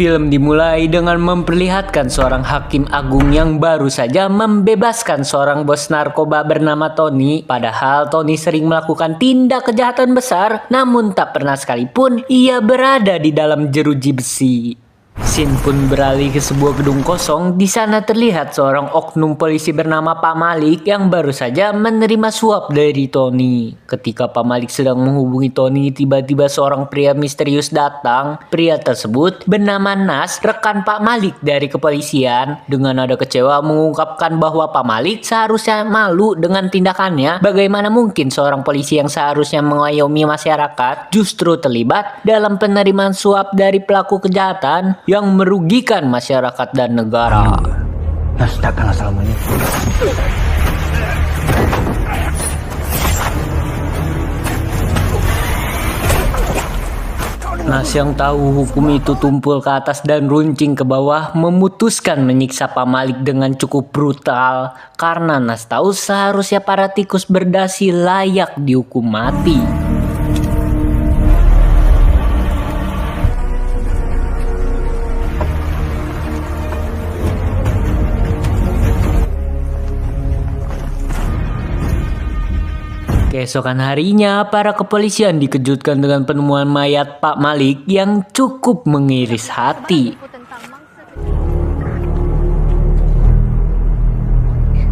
Film dimulai dengan memperlihatkan seorang hakim agung yang baru saja membebaskan seorang bos narkoba bernama Tony. Padahal Tony sering melakukan tindak kejahatan besar, namun tak pernah sekalipun ia berada di dalam jeruji besi. Scene pun beralih ke sebuah gedung kosong. Di sana terlihat seorang oknum polisi bernama Pak Malik yang baru saja menerima suap dari Tony. Ketika Pak Malik sedang menghubungi Tony, tiba-tiba seorang pria misterius datang. Pria tersebut bernama Nas, rekan Pak Malik dari kepolisian. Dengan nada kecewa mengungkapkan bahwa Pak Malik seharusnya malu dengan tindakannya. Bagaimana mungkin seorang polisi yang seharusnya mengayomi masyarakat justru terlibat dalam penerimaan suap dari pelaku kejahatan yang merugikan masyarakat dan negara. Nas, datang assalamualaikum. Nas yang tahu hukum itu tumpul ke atas dan runcing ke bawah memutuskan menyiksa Pak Malik dengan cukup brutal karena Nas tahu seharusnya para tikus berdasi layak dihukum mati. Keesokan harinya, para kepolisian dikejutkan dengan penemuan mayat Pak Malik yang cukup mengiris hati.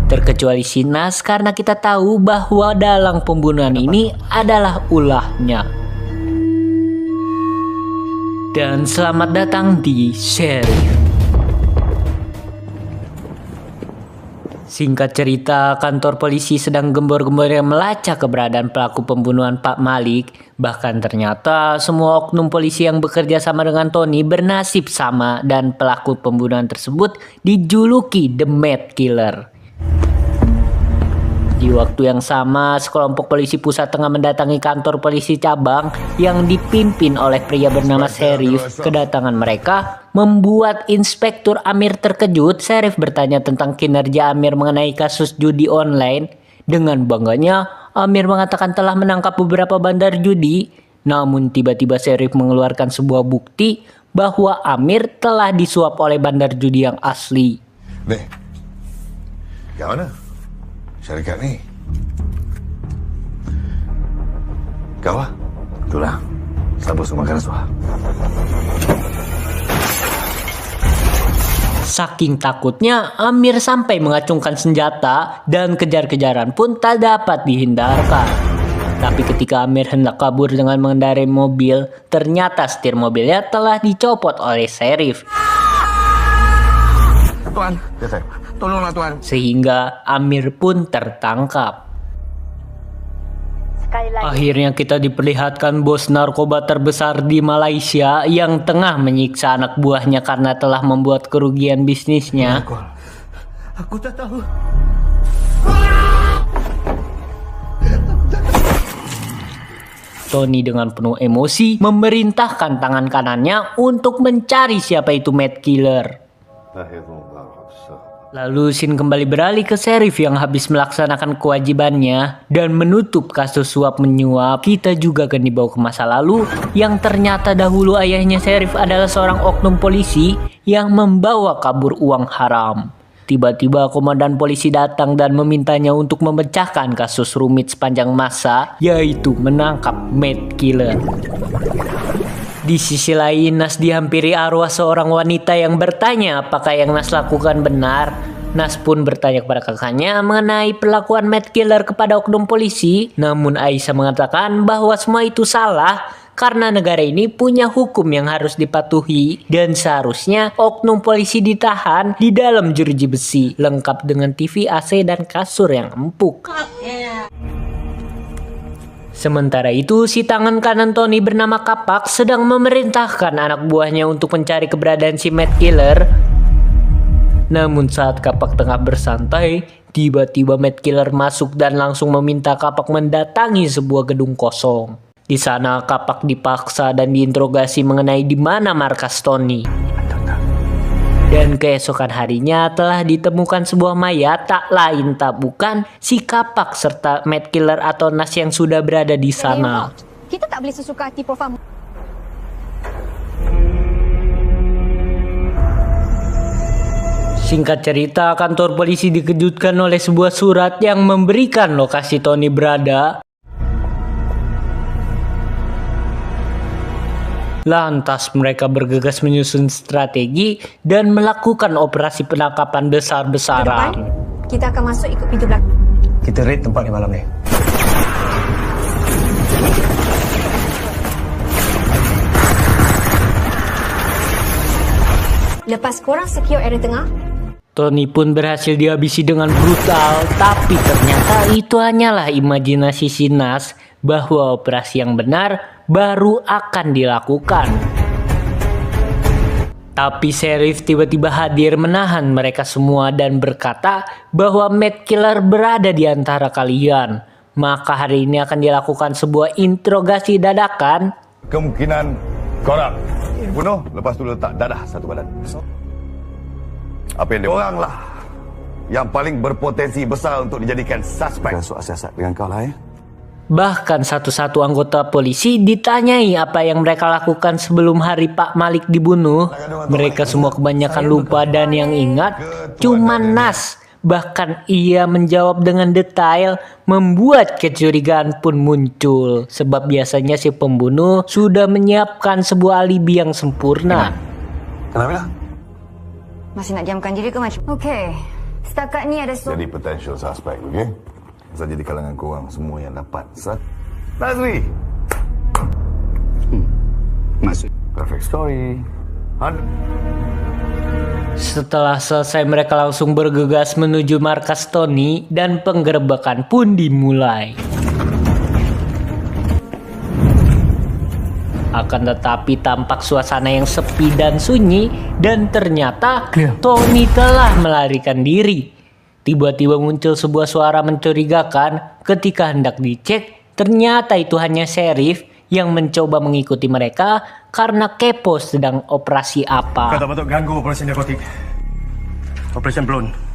Terkecuali si Nas karena kita tahu bahwa dalang pembunuhan ini adalah ulahnya. Dan selamat datang di Sheriff. Singkat cerita, kantor polisi sedang gembor-gembornya melacak keberadaan pelaku pembunuhan Pak Malik. Bahkan ternyata semua oknum polisi yang bekerja sama dengan Tony bernasib sama dan pelaku pembunuhan tersebut dijuluki The Mad Killer. Di waktu yang sama, sekelompok polisi pusat tengah mendatangi kantor polisi cabang yang dipimpin oleh pria bernama Sheriff. Kedatangan mereka membuat Inspektur Amir terkejut. Sheriff bertanya tentang kinerja Amir mengenai kasus judi online. Dengan bangganya, Amir mengatakan telah menangkap beberapa bandar judi. Namun tiba-tiba Sheriff mengeluarkan sebuah bukti bahwa Amir telah disuap oleh bandar judi yang asli. Nih, yang mana? Syarikat ni. Kau lah? Itulah. Sabar semua rasuah. Saking takutnya, Amir sampai mengacungkan senjata dan kejar-kejaran pun tak dapat dihindarkan. Tapi ketika Amir hendak kabur dengan mengendarai mobil, ternyata setir mobilnya telah dicopot oleh Sheriff. Tuan, tolonglah Tuan. Sehingga Amir pun tertangkap. Akhirnya kita diperlihatkan bos narkoba terbesar di Malaysia yang tengah menyiksa anak buahnya karena telah membuat kerugian bisnisnya. Aku tak tahu. Tony dengan penuh emosi memerintahkan tangan kanannya untuk mencari siapa itu Mad Killer. Lalu scene kembali beralih ke Sheriff yang habis melaksanakan kewajibannya dan menutup kasus suap menyuap. Kita juga akan dibawa ke masa lalu yang ternyata dahulu ayahnya Sheriff adalah seorang oknum polisi yang membawa kabur uang haram. Tiba-tiba komandan polisi datang dan memintanya untuk memecahkan kasus rumit sepanjang masa, yaitu menangkap Mad Killer. Di sisi lain, Nas dihampiri arwah seorang wanita yang bertanya apakah yang Nas lakukan benar. Nas pun bertanya kepada kakaknya mengenai perlakuan Mad Killer kepada oknum polisi. Namun Aisyah mengatakan bahwa semua itu salah karena negara ini punya hukum yang harus dipatuhi dan seharusnya oknum polisi ditahan di dalam jeruji besi lengkap dengan TV, AC, dan kasur yang empuk. Sementara itu, si tangan kanan Tony bernama Kapak sedang memerintahkan anak buahnya untuk mencari keberadaan si Mad Killer. Namun saat Kapak tengah bersantai, tiba-tiba Mad Killer masuk dan langsung meminta Kapak mendatangi sebuah gedung kosong. Di sana Kapak dipaksa dan diinterogasi mengenai di mana markas Tony. Dan keesokan harinya telah ditemukan sebuah mayat, tak lain tak bukan si Kapak serta Mad Killer atau Nas yang sudah berada di sana. Kita tak boleh sesuka hati Prof. Singkat cerita, kantor polisi dikejutkan oleh sebuah surat yang memberikan lokasi Tony berada. Lantas mereka bergegas menyusun strategi dan melakukan operasi penangkapan besar-besaran. Kita akan masuk ikut pintu belakang. Kita raid tempat ni malam ni. Lepas korang secure area tengah, Tony pun berhasil dihabisi dengan brutal, tapi ternyata itu hanyalah imajinasi si Nas bahwa operasi yang benar baru akan dilakukan. Tapi Sheriff tiba-tiba hadir menahan mereka semua dan berkata bahwa Mad Killer berada di antara kalian. Maka hari ini akan dilakukan sebuah interogasi dadakan. Kemungkinan korang bunuh, lepas tu letak dadah satu badan. Apa yang dia oranglah yang paling berpotensi besar untuk dijadikan suspek. Soal siasat dengan kau lah Bahkan satu-satu anggota polisi ditanyai apa yang mereka lakukan sebelum hari Pak Malik dibunuh. Mereka semua kebanyakan lupa dan yang ingat cuma Nas. Bahkan ia menjawab dengan detail, membuat kecurigaan pun muncul. Sebab biasanya si pembunuh sudah menyiapkan sebuah alibi yang sempurna. Kenapa? masih nak diamkan diri ke macam? Okey, setakat ni ada Jadi potential suspect, okey? Saja di kalangan korang semua yang dapat Nazri. Masuk. Perfect story. Setelah selesai mereka langsung bergegas menuju markas Tony dan penggerebekan pun dimulai. Akan tetapi tampak suasana yang sepi dan sunyi dan ternyata Tony telah melarikan diri. Tiba-tiba muncul sebuah suara mencurigakan. Ketika hendak dicek, ternyata itu hanya Sheriff yang mencoba mengikuti mereka karena kepo sedang operasi apa. Kau tak patut ganggu operasi narkotik. Operation Blown.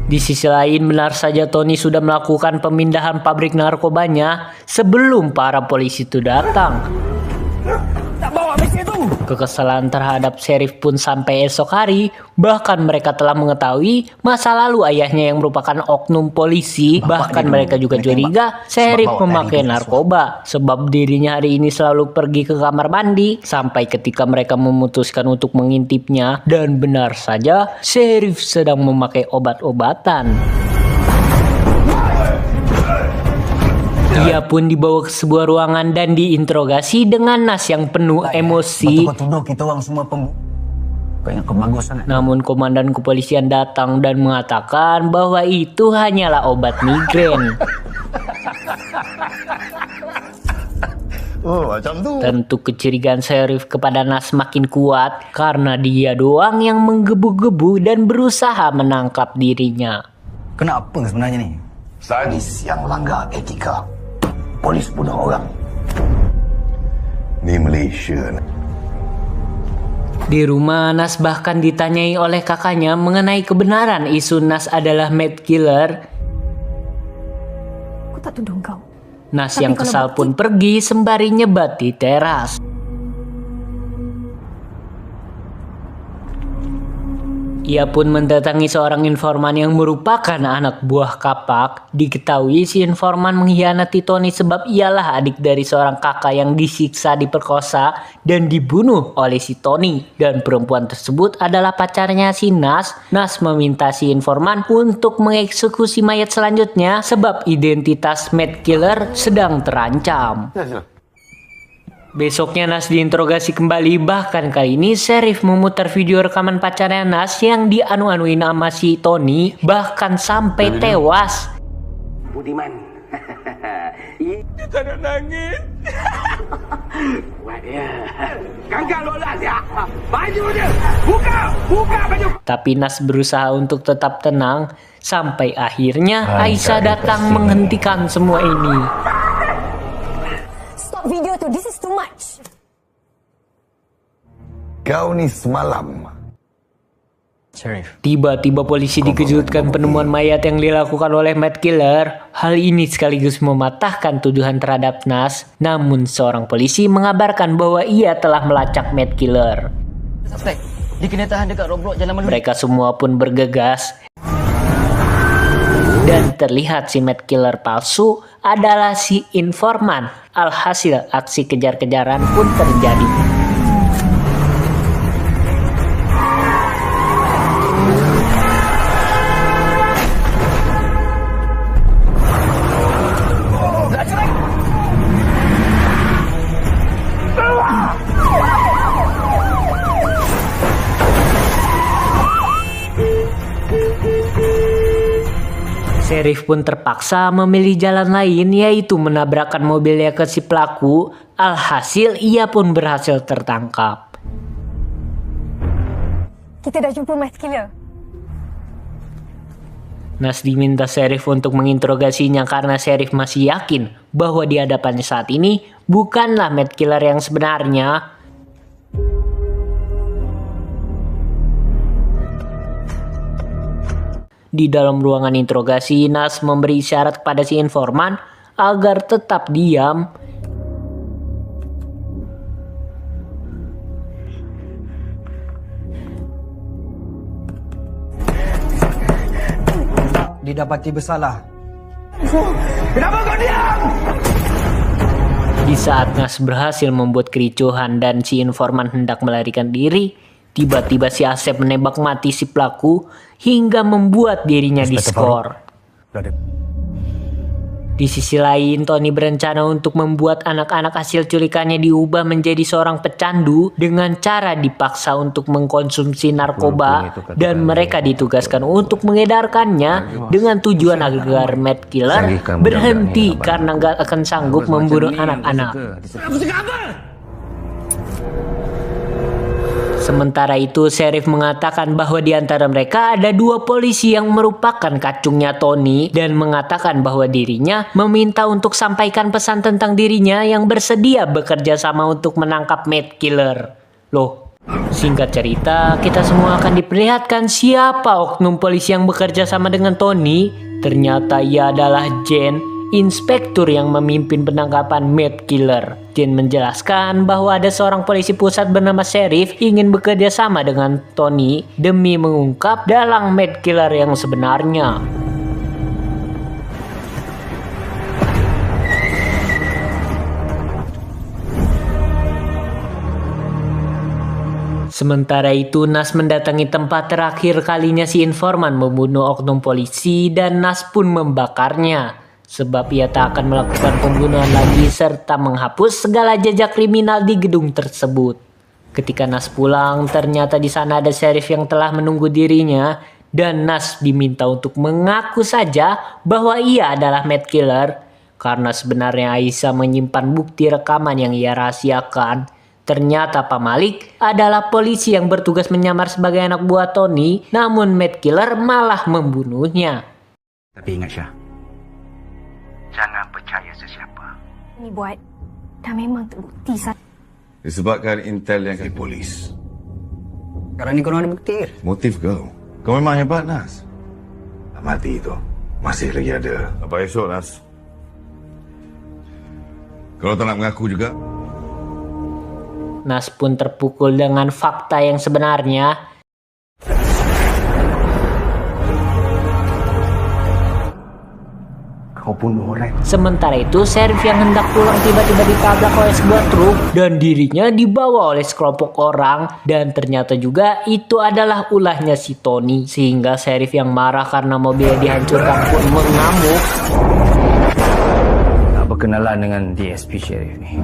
Di sisi lain, benar saja Tony sudah melakukan pemindahan pabrik narkobanya sebelum para polisi itu datang. Tak bawa misi tu. Kekesalan terhadap Sheriff pun sampai esok hari. Bahkan mereka telah mengetahui masa lalu ayahnya yang merupakan oknum polisi. Bahkan mereka juga curiga Sheriff memakai narkoba. Sebab dirinya hari ini selalu pergi ke kamar mandi. Sampai ketika mereka memutuskan untuk mengintipnya. Dan benar saja Sheriff sedang memakai obat-obatan. Ia pun dibawa ke sebuah ruangan dan diinterogasi dengan Nas yang penuh emosi. Kau tuduh kita orang semua Kau ingat kau bagus sangat. Namun komandan kepolisian datang dan mengatakan bahwa itu hanyalah obat migrain. Oh, macam tu. Tentu kecurigaan Sheriff kepada Nas makin kuat karena dia doang yang menggebu-gebu dan berusaha menangkap dirinya. Kenapa sebenarnya ni? Sadis yang langgar etika. Polis bunuh orang. Ni Malaysia. Di rumah, Nas bahkan ditanyai oleh kakaknya mengenai kebenaran isu Nas adalah Mad Killer. Aku tak tuduh kau. Nas Tapi yang kalau kesal bukti- pun pergi sembari nyebat di teras. Ia pun mendatangi seorang informan yang merupakan anak buah Kapak. Diketahui si informan mengkhianati Tony sebab ialah adik dari seorang kakak yang disiksa, diperkosa, dan dibunuh oleh si Tony. Dan perempuan tersebut adalah pacarnya si Nas. Nas meminta si informan untuk mengeksekusi mayat selanjutnya sebab identitas Mad Killer sedang terancam. Besoknya Nas diinterogasi kembali, bahkan kali ini Sheriff memutar video rekaman pacarnya Nas yang dianu-anuin sama si Tony, bahkan sampai tewas. Budiman. Dia tak nak nangis. Buat dia. Ganggal lolas ya. Baju dia. Buka baju. Tapi Nas berusaha untuk tetap tenang, sampai akhirnya Aisyah datang menghentikan semua ini. Stop video tu. This is too much. Kau ni semalam. Sheriff. Tiba-tiba polisi dikejutkan penemuan mayat yang dilakukan oleh Mad Killer. Hal ini sekaligus mematahkan tuduhan terhadap Nas. Namun seorang polisi mengabarkan bahwa ia telah melacak Mad Killer. Suspek. Dia kena tahan dekat roadblock jalan Meluri. Mereka semua pun bergegas. Dan terlihat si Matt Killer palsu adalah si informan. Alhasil aksi kejar-kejaran pun terjadi. Sheriff pun terpaksa memilih jalan lain, yaitu menabrakkan mobilnya ke si pelaku. Alhasil ia pun berhasil tertangkap. Kita dah jumpa Matt Killer. Nas diminta Sheriff untuk menginterogasinya karena Sheriff masih yakin bahwa di hadapannya saat ini bukanlah Matt Killer yang sebenarnya. Di dalam ruangan interogasi, Nas memberi isyarat kepada si informan agar tetap diam. Didapati bersalah. Kenapa kau diam? Di saat Nas berhasil membuat kericuhan dan si informan hendak melarikan diri, tiba-tiba si Asep menembak mati si pelaku hingga membuat dirinya diskor. Di sisi lain, Tony berencana untuk membuat anak-anak hasil culikannya diubah menjadi seorang pecandu dengan cara dipaksa untuk mengkonsumsi narkoba dan mereka ditugaskan untuk mengedarkannya dengan tujuan agar Matt Killer berhenti karena gak akan sanggup membunuh anak-anak. Sementara itu, Sheriff mengatakan bahwa di antara mereka ada 2 polisi yang merupakan kacungnya Tony dan mengatakan bahwa dirinya meminta untuk sampaikan pesan tentang dirinya yang bersedia bekerja sama untuk menangkap Matt Killer. Loh, singkat cerita, kita semua akan diperlihatkan siapa oknum polisi yang bekerja sama dengan Tony. Ternyata ia adalah Jen, inspektur yang memimpin penangkapan Matt Killer. Jen menjelaskan bahwa ada seorang polisi pusat bernama Sheriff ingin bekerja sama dengan Tony demi mengungkap dalang Matt Killer yang sebenarnya. Sementara itu, Nas mendatangi tempat terakhir kalinya si informan membunuh oknum polisi dan Nas pun membakarnya. Sebab ia tak akan melakukan pembunuhan lagi serta menghapus segala jejak kriminal di gedung tersebut. Ketika Nas pulang, ternyata di sana ada Sheriff yang telah menunggu dirinya dan Nas diminta untuk mengaku saja bahwa ia adalah Matt Killer karena sebenarnya Aisyah menyimpan bukti rekaman yang ia rahasiakan. Ternyata Pak Malik adalah polisi yang bertugas menyamar sebagai anak buah Tony, namun Matt Killer malah membunuhnya. Tapi ingat Syah, jangan percaya sesiapa. Ini buat dah memang terbukti. Disebabkan intel yang di polis. Sekarang ni korang ada bukti. Motif kau. Kau memang hebat, Nas. Mati itu masih lagi ada. Apa esok, Nas? Kalau tak nak mengaku juga. Nas pun terpukul dengan fakta yang sebenarnya. Kau bunuh orang. Sementara itu, Sheriff yang hendak pulang tiba-tiba ditabrak oleh sebuah truk dan dirinya dibawa oleh sekelompok orang dan ternyata juga itu adalah ulahnya si Tony. Sehingga Sheriff yang marah karena mobilnya dihancurkan pun mengamuk. Tak berkenalan dengan DSP Sheriff ni.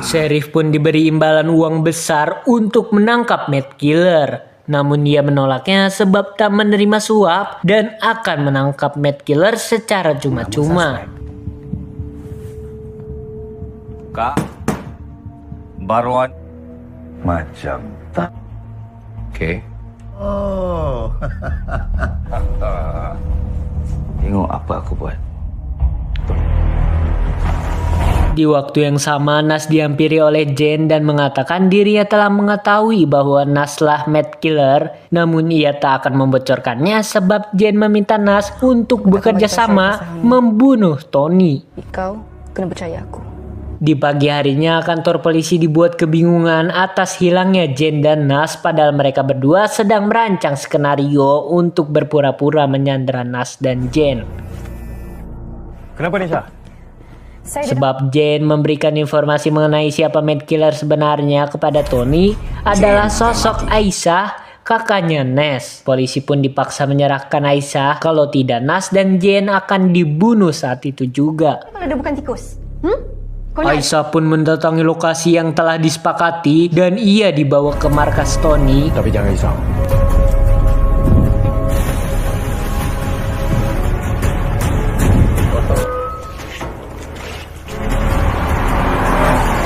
Sheriff pun diberi imbalan uang besar untuk menangkap Matt Killer. Namun ia menolaknya sebab tak menerima suap dan akan menangkap Matt Killer secara cuma-cuma. Kak, baruan Macam tak. okey. Oh. Tengok apa aku buat. Di waktu yang sama, Nas dihampiri oleh Jane dan mengatakan dirinya telah mengetahui bahwa Naslah Mad Killer, namun ia tak akan membocorkannya sebab Jane meminta Nas untuk bekerja sama membunuh Tony. Kau kena percaya aku. Di pagi harinya, kantor polisi dibuat kebingungan atas hilangnya Jane dan Nas padahal mereka berdua sedang merancang skenario untuk berpura-pura menyandera Nas dan Jane. Kenapa Nisha? Sebab Jane memberikan informasi mengenai siapa Mad Killer sebenarnya kepada Tony adalah sosok Aisyah, kakaknya Nas. Polisi pun dipaksa menyerahkan Aisyah, kalau tidak Nas dan Jane akan dibunuh saat itu juga. Kalau dia bukan tikus. Aisyah pun mendatangi lokasi yang telah disepakati dan ia dibawa ke markas Tony. Tapi jangan risau.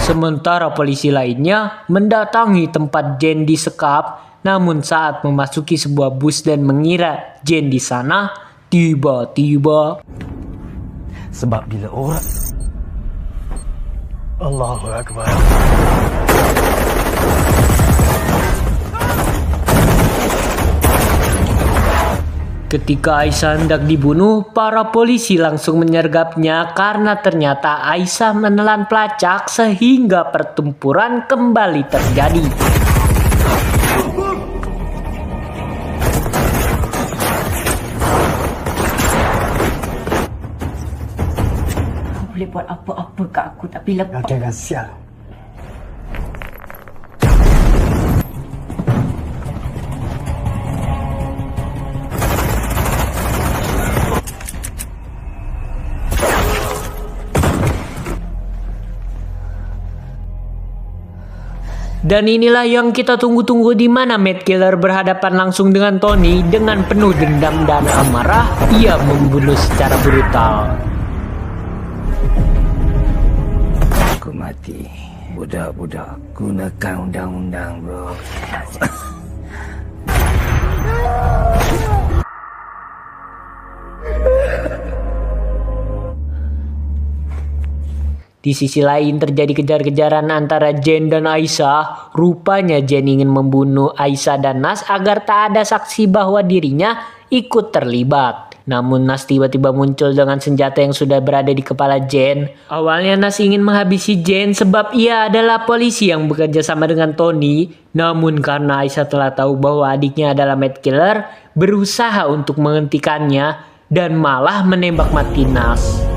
Sementara polisi lainnya mendatangi tempat Jane disekap, namun saat memasuki sebuah bus dan mengira Jane di sana, tiba-tiba Sebab bila orang Allahu Akbar. ketika Aisyah hendak dibunuh, para polisi langsung menyergapnya karena ternyata Aisyah menelan pelacak sehingga pertempuran kembali terjadi. Boleh buat apa-apa kat aku tapi lepas. Jangan sial. Dan inilah yang kita tunggu-tunggu, di mana Mad Killer berhadapan langsung dengan Tony. Dengan penuh dendam dan amarah, ia membunuh secara brutal. Aku mati. Budak-budak gunakan undang-undang, bro. Di sisi lain terjadi kejar-kejaran antara Jane dan Aisyah. Rupanya Jane ingin membunuh Aisyah dan Nas agar tak ada saksi bahwa dirinya ikut terlibat. Namun Nas tiba-tiba muncul dengan senjata yang sudah berada di kepala Jane. Awalnya Nas ingin menghabisi Jane sebab ia adalah polisi yang bekerja sama dengan Tony. Namun karena Aisyah telah tahu bahwa adiknya adalah Mad Killer, berusaha untuk menghentikannya dan malah menembak mati Nas.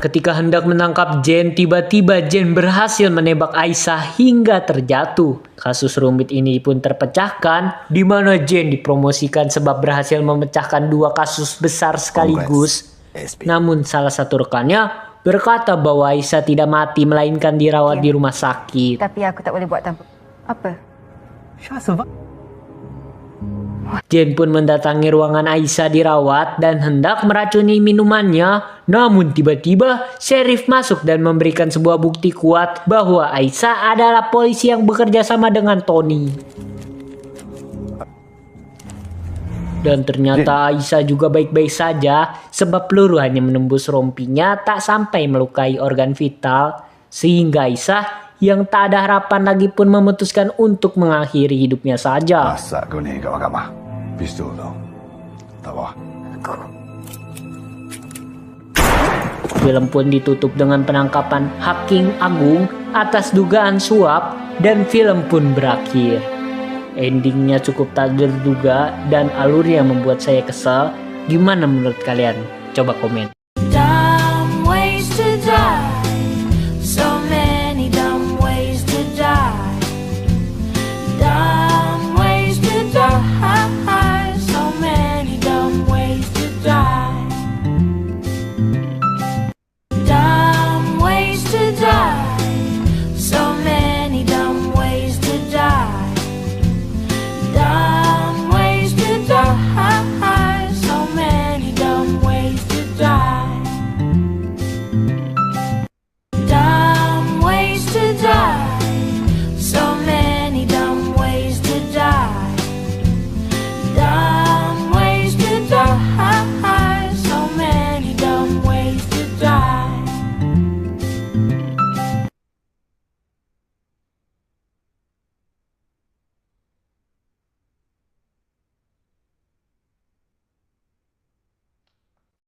Ketika hendak menangkap Jane, tiba-tiba Jane berhasil menembak Aisyah hingga terjatuh. Kasus rumit ini pun terpecahkan, di mana Jane dipromosikan sebab berhasil memecahkan 2 kasus besar sekaligus. Namun salah satu rekannya berkata bahwa Aisyah tidak mati melainkan dirawat di rumah sakit. Tapi aku tak boleh buat tanpa. Apa? Jane pun mendatangi ruangan Aisyah dirawat dan hendak meracuni minumannya. Namun tiba-tiba Sheriff masuk dan memberikan sebuah bukti kuat bahwa Aisyah adalah polisi yang bekerja sama dengan Tony. Dan ternyata Aisyah juga baik-baik saja sebab peluru hanya menembus rompinya, tak sampai melukai organ vital. Sehingga Aisyah yang tak ada harapan lagi pun memutuskan untuk mengakhiri hidupnya saja. Masak kau ni kat mahkamah. Pistol tau. Tak apa. Film pun ditutup dengan penangkapan Hakim Agung atas dugaan suap dan film pun berakhir. Endingnya cukup tak terduga dan alurnya membuat saya kesal. Gimana menurut kalian? Coba komen.